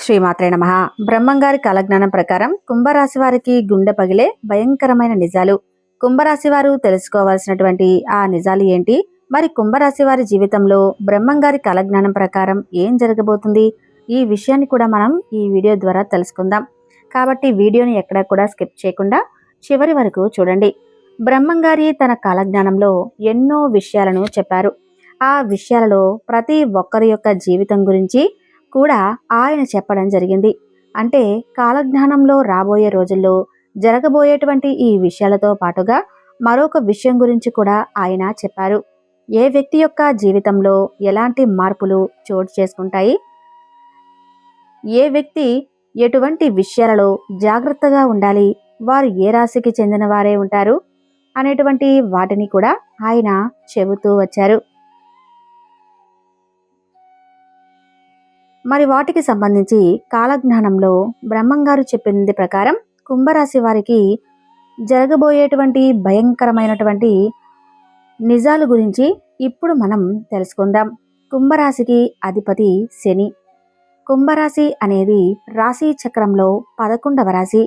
శ్రీమాత్రే నమః. బ్రహ్మంగారి కాలజ్ఞానం ప్రకారం కుంభరాశి వారికి గుండె పగిలే భయంకరమైన నిజాలు. కుంభరాశి వారు తెలుసుకోవాల్సినటువంటి ఆ నిజాలు ఏంటి? మరి కుంభరాశి వారి జీవితంలో బ్రహ్మంగారి కాలజ్ఞానం ప్రకారం ఏం జరగబోతుంది? ఈ విషయాన్ని కూడా మనం ఈ వీడియో ద్వారా తెలుసుకుందాం. కాబట్టి వీడియోని ఎక్కడా కూడా స్కిప్ చేయకుండా చివరి వరకు చూడండి. బ్రహ్మంగారి తన కాలజ్ఞానంలో ఎన్నో విషయాలను చెప్పారు. ఆ విషయాలలో ప్రతి ఒక్కరి యొక్క జీవితం గురించి కూడా ఆయన చెప్పడం జరిగింది. అంటే కాలజ్ఞానంలో రాబోయే రోజుల్లో జరగబోయేటువంటి ఈ విషయాలతో పాటుగా మరొక విషయం గురించి కూడా ఆయన చెప్పారు. ఏ వ్యక్తి యొక్క జీవితంలో ఎలాంటి మార్పులు చోటు చేసుకుంటాయి, ఏ వ్యక్తి ఎటువంటి విషయాలలో జాగ్రత్తగా ఉండాలి, వారు ఏ రాశికి చెందిన వారే ఉంటారు అనేటువంటి వాటిని కూడా ఆయన చెబుతూ వచ్చారు. మరి వాటికి సంబంధించి కాలజ్ఞానంలో బ్రహ్మంగారు చెప్పింది ప్రకారం కుంభరాశి వారికి జరగబోయేటువంటి భయంకరమైనటువంటి నిజాల గురించి ఇప్పుడు మనం తెలుసుకుందాం. కుంభరాశికి అధిపతి శని. కుంభరాశి అనేది రాశి చక్రంలో 11వ రాశి.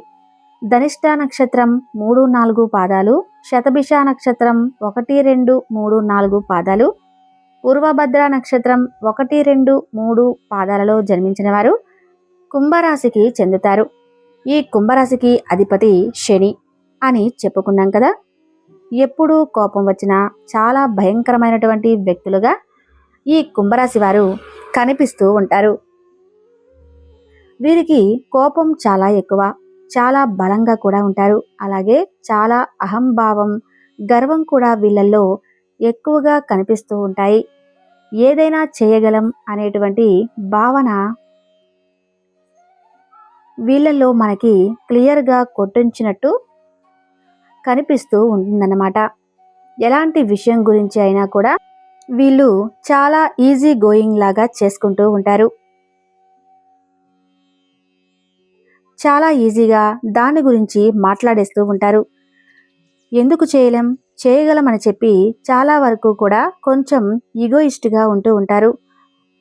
ధనిష్ట నక్షత్రం 3-4 పాదాలు, శతభిష నక్షత్రం 1-2-3-4 పాదాలు, పూర్వభద్ర నక్షత్రం 1-2-3 పాదాలలో జన్మించిన వారు కుంభరాశికి చెందుతారు. ఈ కుంభరాశికి అధిపతి శని అని చెప్పుకున్నాం కదా. ఎప్పుడూ కోపం వచ్చినా చాలా భయంకరమైనటువంటి వ్యక్తులుగా ఈ కుంభరాశి వారు కనిపిస్తూ ఉంటారు. వీరికి కోపం చాలా ఎక్కువ, చాలా బలంగా కూడా ఉంటారు. అలాగే చాలా అహంభావం, గర్వం కూడా వీళ్ళల్లో ఎక్కువగా కనిపిస్తూ ఉంటాయి. ఏదైనా చేయగలం అనేటువంటి భావన వీళ్ళల్లో మనకి క్లియర్గా కొట్టించినట్టు కనిపిస్తూ ఉంటుందన్నమాట. ఎలాంటి విషయం గురించి అయినా కూడా వీళ్ళు చాలా ఈజీ గోయింగ్ లాగా చేసుకుంటూ ఉంటారు. చాలా ఈజీగా దాని గురించి మాట్లాడేస్తూ ఉంటారు. ఎందుకు చేయగలమని చెప్పి చాలా వరకు కూడా కొంచెం ఈగోయిస్ట్గా ఉంటూ ఉంటారు.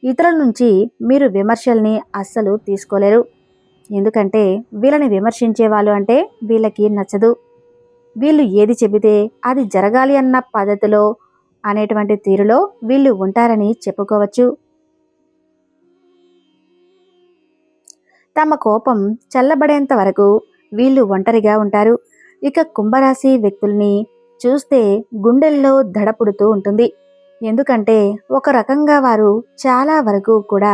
ఇతరుల నుంచి మీరు విమర్శల్ని అస్సలు తీసుకోలేరు. ఎందుకంటే వీళ్ళని విమర్శించే వాళ్ళు అంటే వీళ్ళకి నచ్చదు. వీళ్ళు ఏది చెబితే అది జరగాలి అన్న పద్ధతిలో అనేటువంటి తీరులో వీళ్ళు ఉంటారని చెప్పుకోవచ్చు. తమ కోపం చల్లబడేంత వరకు వీళ్ళు ఒంటరిగా ఉంటారు. ఇక కుంభరాశి వ్యక్తుల్ని చూస్తే గుండెల్లో దడ పుడుతూ ఉంటుంది. ఎందుకంటే ఒక రకంగా వారు చాలా వరకు కూడా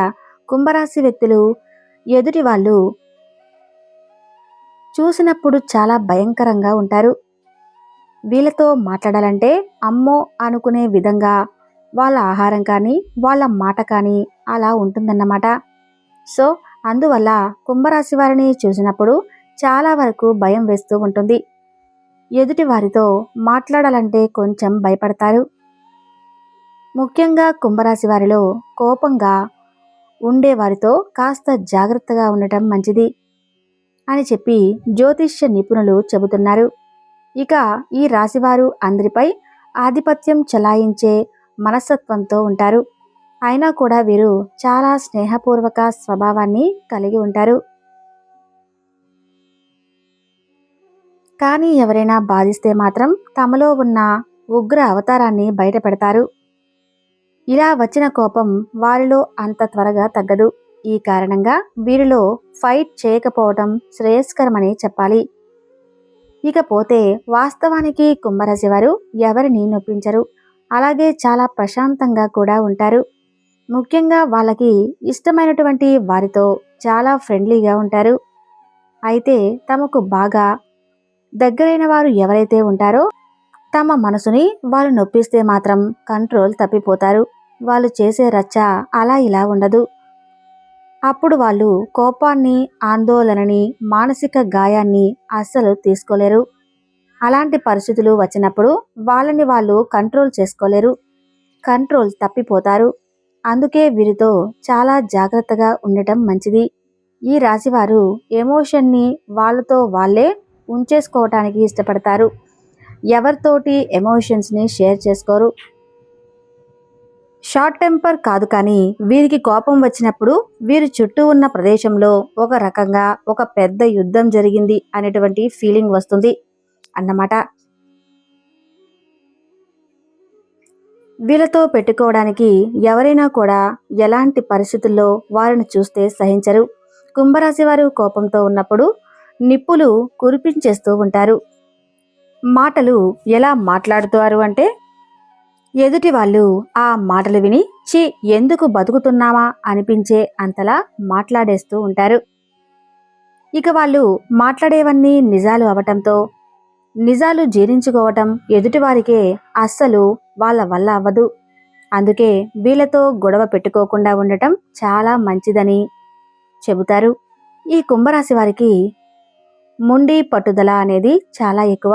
కుంభరాశి వ్యక్తులు ఎదుటి వాళ్ళు చూసినప్పుడు చాలా భయంకరంగా ఉంటారు. వీళ్ళతో మాట్లాడాలంటే అమ్మో అనుకునే విధంగా వాళ్ళ ఆహారం కానీ వాళ్ళ మాట కానీ అలా ఉంటుందన్నమాట. సో అందువల్ల కుంభరాశి వారిని చూసినప్పుడు చాలా వరకు భయం వేస్తూ ఉంటుంది. ఎదుటి వారితో మాట్లాడాలంటే కొంచెం భయపడతారు. ముఖ్యంగా కుంభరాశి వారిలో కోపంగా ఉండేవారితో కాస్త జాగ్రత్తగా ఉండటం మంచిది అని చెప్పి జ్యోతిష్య నిపుణులు చెబుతున్నారు. ఇక ఈ రాశివారు అందరిపై ఆధిపత్యం చెలాయించే మనస్తత్వంతో ఉంటారు. అయినా కూడా వీరు చాలా స్నేహపూర్వక స్వభావాన్ని కలిగి ఉంటారు. కానీ ఎవరైనా బాధిస్తే మాత్రం తమలో ఉన్న ఉగ్ర అవతారాన్ని బయటపెడతారు. ఇలా వచ్చిన కోపం వారిలో అంత త్వరగా తగ్గదు. ఈ కారణంగా వీరిలో ఫైట్ చేయకపోవటం శ్రేయస్కరమని చెప్పాలి. ఇకపోతే వాస్తవానికి కుంభరాశి వారు ఎవరిని నొప్పించరు. అలాగే చాలా ప్రశాంతంగా కూడా ఉంటారు. ముఖ్యంగా వాళ్ళకి ఇష్టమైనటువంటి వారితో చాలా ఫ్రెండ్లీగా ఉంటారు. అయితే తమకు బాగా దగ్గరైన వారు ఎవరైతే ఉంటారో తమ మనసుని వాళ్ళు నొప్పిస్తే మాత్రం కంట్రోల్ తప్పిపోతారు. వాళ్ళు చేసే రచ్చ అలా ఇలా ఉండదు. అప్పుడు వాళ్ళు కోపాన్ని, ఆందోళనని, మానసిక గాయాన్ని అస్సలు తీసుకోలేరు. అలాంటి పరిస్థితులు వచ్చినప్పుడు వాళ్ళని వాళ్ళు కంట్రోల్ చేసుకోలేరు. కంట్రోల్ తప్పిపోతారు. అందుకే వీరితో చాలా జాగ్రత్తగా ఉండటం మంచిది. ఈ రాశివారు ఎమోషన్ని వాళ్ళతో వాళ్ళే ఉంచేసుకోవటానికి ఇష్టపడతారు. ఎవరితోటి ఎమోషన్స్ని షేర్ చేసుకోరు. షార్ట్ టెంపర్ కాదు, కానీ వీరికి కోపం వచ్చినప్పుడు వీరి చుట్టూ ఉన్న ప్రదేశంలో ఒక రకంగా ఒక పెద్ద యుద్ధం జరిగింది అనేటువంటి ఫీలింగ్ వస్తుంది అన్నమాట. వీళ్ళతో పెట్టుకోవడానికి ఎవరైనా కూడా ఎలాంటి పరిస్థితుల్లో వారిని చూస్తే సహించరు. కుంభరాశి వారు కోపంతో ఉన్నప్పుడు నిప్పులు కురిపించేస్తూ ఉంటారు. మాటలు ఎలా మాట్లాడుతారు అంటే, ఎదుటి వాళ్ళు ఆ మాటలు విని చి ఎందుకు బతుకుతున్నామా అనిపించే అంతలా మాట్లాడేస్తూ ఉంటారు. ఇక వాళ్ళు మాట్లాడేవన్నీ నిజాలు అవటంతో నిజాలు జీర్ణించుకోవటం ఎదుటివారికే అస్సలు వాళ్ళ వల్ల అవ్వదు. అందుకే వీళ్ళతో గొడవ పెట్టుకోకుండా ఉండటం చాలా మంచిదని చెబుతారు. ఈ కుంభరాశి వారికి మొండి పట్టుదల అనేది చాలా ఎక్కువ.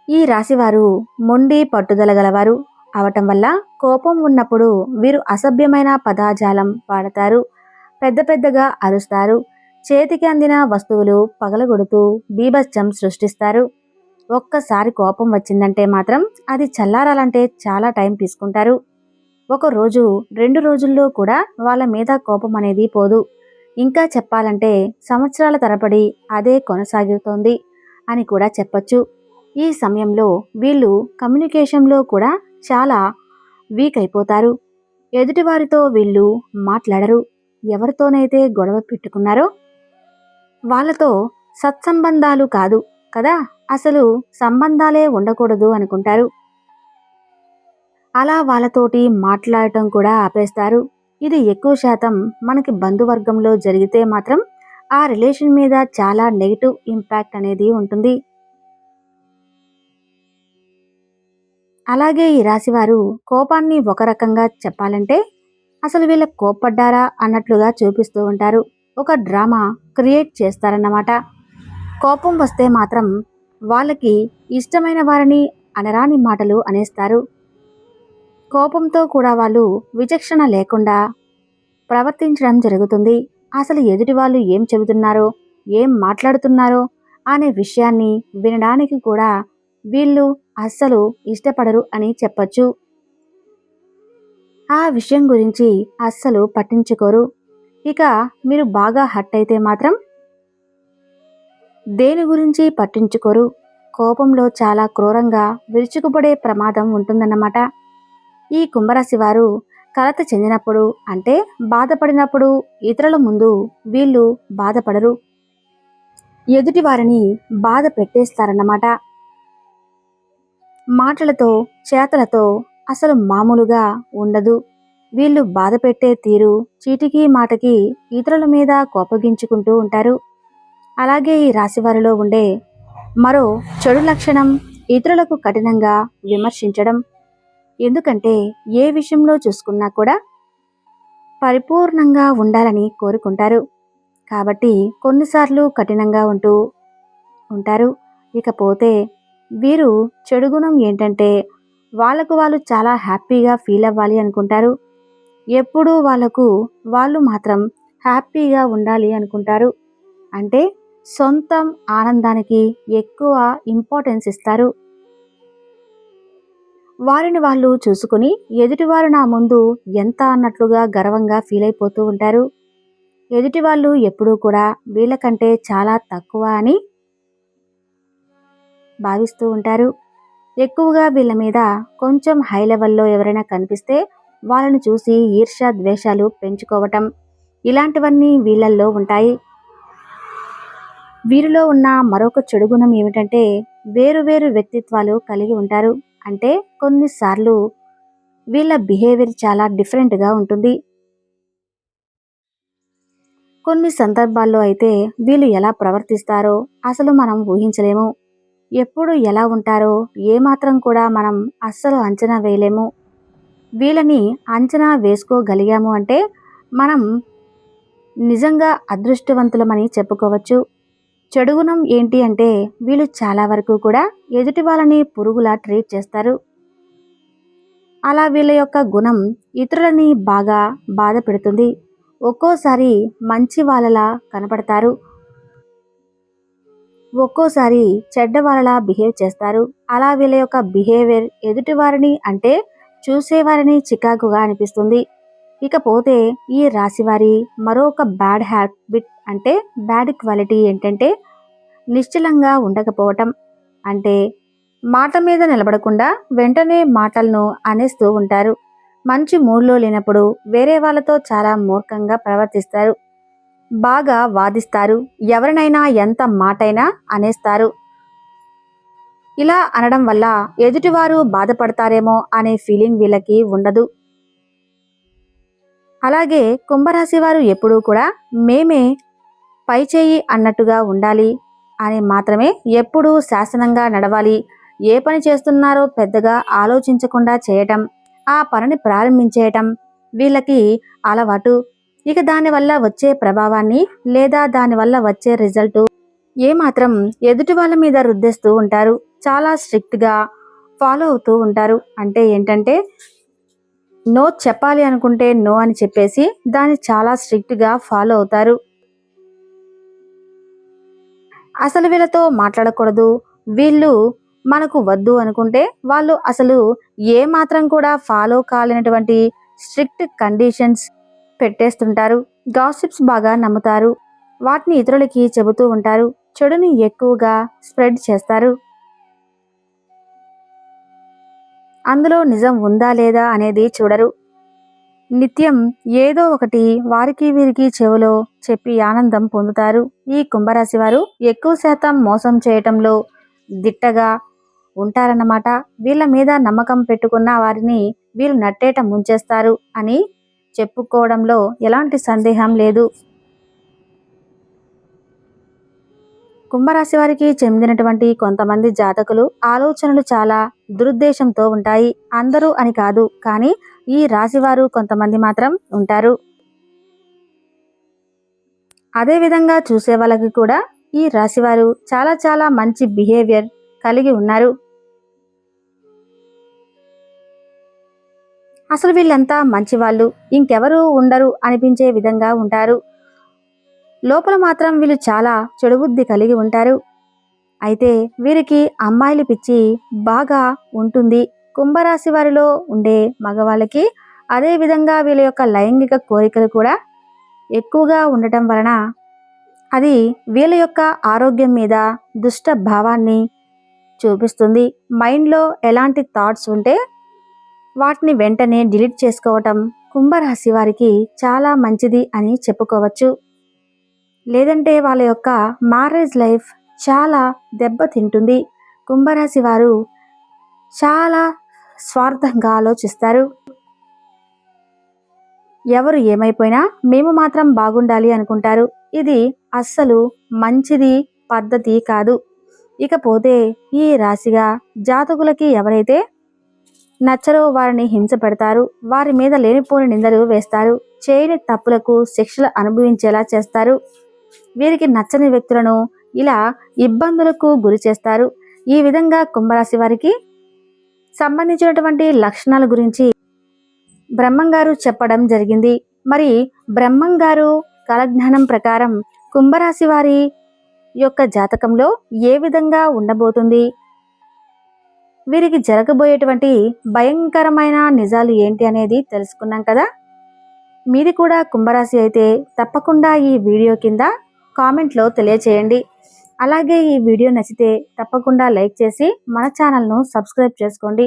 ఈ రాశివారు మొండి పట్టుదల గలవారు అవటం వల్ల కోపం ఉన్నప్పుడు వీరు అసభ్యమైన పదజాలం వాడతారు, పెద్ద పెద్దగా అరుస్తారు, చేతికి అందిన వస్తువులు పగలగొడుతూ బీభత్సం సృష్టిస్తారు. ఒక్కసారి కోపం వచ్చిందంటే మాత్రం అది చల్లారాలంటే చాలా టైం తీసుకుంటారు. ఒక రోజు 2 రోజుల్లో కూడా వాళ్ళ మీద కోపం అనేది పోదు. ఇంకా చెప్పాలంటే సంవత్సరాల తరబడి అదే కొనసాగుతోంది అని కూడా చెప్పొచ్చు. ఈ సమయంలో వీళ్ళు కమ్యూనికేషన్లో కూడా చాలా వీక్ అయిపోతారు. ఎదుటివారితో వీళ్ళు మాట్లాడరు. ఎవరితోనైతే గొడవ పెట్టుకున్నారో వాళ్ళతో సత్సంబంధాలు కాదు కదా, అసలు సంబంధాలే ఉండకూడదు అనుకుంటారు. అలా వాళ్ళతోటి మాట్లాడటం కూడా ఆపేస్తారు. ఇది ఎక్కువ శాతం మనకి బంధువర్గంలో జరిగితే మాత్రం ఆ రిలేషన్ మీద చాలా నెగిటివ్ ఇంపాక్ట్ అనేది ఉంటుంది. అలాగే ఈ రాశివారు కోపాన్ని ఒక రకంగా చెప్పాలంటే అసలు వీళ్ళ కోప్పడ్డారా అన్నట్లుగా చూపిస్తూ ఉంటారు. ఒక డ్రామా క్రియేట్ చేస్తారన్నమాట. కోపం వస్తే మాత్రం వాళ్ళకి ఇష్టమైన వారిని అనరాని మాటలు అనేస్తారు. కోపంతో కూడా వాళ్ళు విచక్షణ లేకుండా ప్రవర్తించడం జరుగుతుంది. అసలు ఎదుటి వాళ్ళు ఏం చెబుతున్నారో ఏం మాట్లాడుతున్నారో అనే విషయాన్ని వినడానికి కూడా వీళ్ళు అస్సలు ఇష్టపడరు అని చెప్పొచ్చు. ఆ విషయం గురించి అస్సలు పట్టించుకోరు. ఇక మీరు బాగా హర్ట్ అయితే మాత్రం దేని గురించి పట్టించుకోరు. కోపంలో చాలా క్రూరంగా విరుచుకుపడే ప్రమాదం ఉంటుందన్నమాట. ఈ కుంభరాశి వారు కలత చెందినప్పుడు అంటే బాధపడినప్పుడు ఇతరుల ముందు వీళ్ళు బాధపడరు, ఎదుటి వారిని బాధ పెట్టేస్తారన్నమాట. మాటలతో చేతలతో అసలు మామూలుగా ఉండదు. వీళ్ళు బాధ పెట్టే తీరు చీటికి మాటకి ఇతరుల మీద కోపగించుకుంటూ ఉంటారు. అలాగే ఈ రాశివారిలో ఉండే మరో చెడు లక్షణం ఇతరులకు కఠినంగా విమర్శించడం. ఎందుకంటే ఏ విషయంలో చూసుకున్నా కూడా పరిపూర్ణంగా ఉండాలని కోరుకుంటారు. కాబట్టి కొన్నిసార్లు కఠినంగా ఉంటూ ఉంటారు. ఇకపోతే వీరు చెడు గుణం ఏంటంటే వాళ్ళకు వాళ్ళు చాలా హ్యాపీగా ఫీల్ అవ్వాలి అనుకుంటారు. ఎప్పుడూ వాళ్ళు మాత్రం హ్యాపీగా ఉండాలి అనుకుంటారు. అంటే సొంతం ఆనందానికి ఎక్కువ ఇంపార్టెన్స్ ఇస్తారు. వారిని వాళ్ళు చూసుకుని ఎదుటివారు నా ముందు ఎంత అన్నట్లుగా గర్వంగా ఫీల్ అయిపోతూ ఉంటారు. ఎదుటి వాళ్ళు ఎప్పుడూ కూడా వీళ్ళకంటే చాలా తక్కువ అని భావిస్తూ ఉంటారు. ఎక్కువగా వీళ్ళ మీద కొంచెం హై లెవెల్లో ఎవరైనా కనిపిస్తే వాళ్ళని చూసి ఈర్ష్య ద్వేషాలు పెంచుకోవటం ఇలాంటివన్నీ వీళ్ళల్లో ఉంటాయి. వీరిలో ఉన్న మరొక చెడు గుణం ఏమిటంటే వేరు వేరు వ్యక్తిత్వాలు కలిగి ఉంటారు. అంటే కొన్నిసార్లు వీళ్ళ బిహేవియర్ చాలా డిఫరెంట్గా ఉంటుంది. కొన్ని సందర్భాల్లో అయితే వీళ్ళు ఎలా ప్రవర్తిస్తారో అసలు మనం ఊహించలేము. ఎప్పుడు ఎలా ఉంటారో ఏమాత్రం కూడా మనం అస్సలు అంచనా వేయలేము. వీళ్ళని అంచనా వేసుకోగలిగాము అంటే మనం నిజంగా అదృష్టవంతులమని చెప్పుకోవచ్చు. చెడుగుణం ఏంటి అంటే వీళ్ళు చాలా వరకు కూడా ఎదుటి వాళ్ళని పురుగులా ట్రీట్ చేస్తారు. అలా వీళ్ళ యొక్క గుణం ఇతరులని బాగా బాధ పెడుతుంది. ఒక్కోసారి మంచి వాళ్ళలా కనపడతారు. ఒక్కోసారి చెడ్డవారిలా బిహేవ్ చేస్తారు. అలా వీళ్ళ యొక్క బిహేవియర్ ఎదుటివారిని అంటే చూసేవారిని చికాకుగా అనిపిస్తుంది. ఇకపోతే ఈ రాశివారి మరొక బ్యాడ్ హ్యాబిట్ అంటే బ్యాడ్ క్వాలిటీ ఏంటంటే నిశ్చలంగా ఉండకపోవటం. అంటే మాట మీద నిలబడకుండా వెంటనే మాటలను అనేస్తూ ఉంటారు. మంచి మూడ్లో లేనప్పుడు వేరే వాళ్ళతో చాలా మూర్ఖంగా ప్రవర్తిస్తారు. బాగా వాదిస్తారు. ఎవరినైనా ఎంత మాటైనా అనేస్తారు. ఇలా అనడం వల్ల ఎదుటివారు బాధపడతారేమో అనే ఫీలింగ్ వీళ్ళకి ఉండదు. అలాగే కుంభరాశి వారు ఎప్పుడూ కూడా మేమే పైచేయి అన్నట్టుగా ఉండాలి అని మాత్రమే ఎప్పుడూ శాసనంగా నడవాలి. ఏ పని చేస్తున్నారో పెద్దగా ఆలోచించకుండా చేయటం, ఆ పనిని ప్రారంభించేయటం వీళ్ళకి అలవాటు. ఇక దానివల్ల వచ్చే ప్రభావాన్ని లేదా దానివల్ల వచ్చే రిజల్ట్ ఏమాత్రం ఎదుటి వాళ్ళ మీద రుద్దేస్తూ ఉంటారు. చాలా స్ట్రిక్ట్గా ఫాలో అవుతూ ఉంటారు. అంటే ఏంటంటే నో చెప్పాలి అనుకుంటే నో అని చెప్పేసి దాన్ని చాలా స్ట్రిక్ట్గా ఫాలో అవుతారు. అసలు వీళ్ళతో మాట్లాడకూడదు, వీళ్ళు మనకు వద్దు అనుకుంటే వాళ్ళు అసలు ఏ మాత్రం కూడా ఫాలో కాలేనటువంటి స్ట్రిక్ట్ కండిషన్స్ పెట్టేస్తుంటారు. గాసిప్స్ బాగా నమ్ముతారు. వాటిని ఇతరులకి చెబుతూ ఉంటారు. చెడుని ఎక్కువగా స్ప్రెడ్ చేస్తారు. అందులో నిజం ఉందా లేదా అనేది చూడరు. నిత్యం ఏదో ఒకటి వారికి వీరికి చెవిలో చెప్పి ఆనందం పొందుతారు. ఈ కుంభరాశి వారు ఎక్కువ శాతం మోసం చేయటంలో దిట్టగా ఉంటారన్నమాట. వీళ్ళ మీద నమ్మకం పెట్టుకున్న వారిని వీళ్ళు నట్టేట ముంచేస్తారు అని చెప్పుకోవడంలో ఎలాంటి సందేహం లేదు. కుంభరాశి వారికి చెందినటువంటి కొంతమంది జాతకులు ఆలోచనలు చాలా దురుద్దేశంతో ఉంటాయి. అందరూ అని కాదు, కానీ ఈ రాశివారు కొంతమంది మాత్రం ఉంటారు. అదే విధంగా చూసే వాళ్ళకి కూడా ఈ రాశివారు చాలా చాలా మంచి బిహేవియర్ కలిగి ఉన్నారు. అసలు వీళ్ళంతా మంచివాళ్ళు, ఇంకెవరు ఉండరు అనిపించే విధంగా ఉంటారు. లోపల మాత్రం వీళ్ళు చాలా చెడుబుద్ధి కలిగి ఉంటారు. అయితే వీరికి అమ్మాయిల పిచ్చి బాగా ఉంటుంది. కుంభరాశి వారిలో ఉండే మగవాళ్ళకి అదే విధంగా వీళ్ళ యొక్క లైంగిక కోరికలు కూడా ఎక్కువగా ఉండటం వలన అది వీళ్ళ యొక్క ఆరోగ్యం మీద దుష్ట భావాన్ని చూపిస్తుంది. మైండ్లో ఎలాంటి థాట్స్ ఉంటే వాటిని వెంటనే డిలీట్ చేసుకోవటం కుంభరాశి వారికి చాలా మంచిది అని చెప్పుకోవచ్చు. లేదంటే వాళ్ళ యొక్క మ్యారేజ్ లైఫ్ చాలా దెబ్బతింటుంది. కుంభరాశి వారు చాలా స్వార్థంగా ఆలోచిస్తారు. ఎవరు ఏమైపోయినా మేము మాత్రం బాగుండాలి అనుకుంటారు. ఇది అస్సలు మంచిది పద్ధతి కాదు. ఇకపోతే ఈ రాశిగా జాతకులకి ఎవరైతే నచ్చరో వారిని హింస పెడతారు. వారి మీద లేనిపోని నిందలు వేస్తారు. చేయని తప్పులకు శిక్షలు అనుభవించేలా చేస్తారు. వీరికి నచ్చని వ్యక్తులను ఇలా ఇబ్బందులకు గురి చేస్తారు. ఈ విధంగా కుంభరాశి వారికి సంబంధించినటువంటి లక్షణాల గురించి బ్రహ్మంగారు చెప్పడం జరిగింది. మరి బ్రహ్మంగారు కాలజ్ఞానం ప్రకారం కుంభరాశి వారి యొక్క జాతకంలో ఏ విధంగా ఉండబోతుంది, వీరికి జరగబోయేటువంటి భయంకరమైన నిజాలు ఏంటి అనేది తెలుసుకున్నాం కదా. మీది కూడా కుంభరాశి అయితే తప్పకుండా ఈ వీడియో కింద కామెంట్లో తెలియచేయండి. అలాగే ఈ వీడియో నచ్చితే తప్పకుండా లైక్ చేసి మన ఛానల్ను సబ్స్క్రైబ్ చేసుకోండి.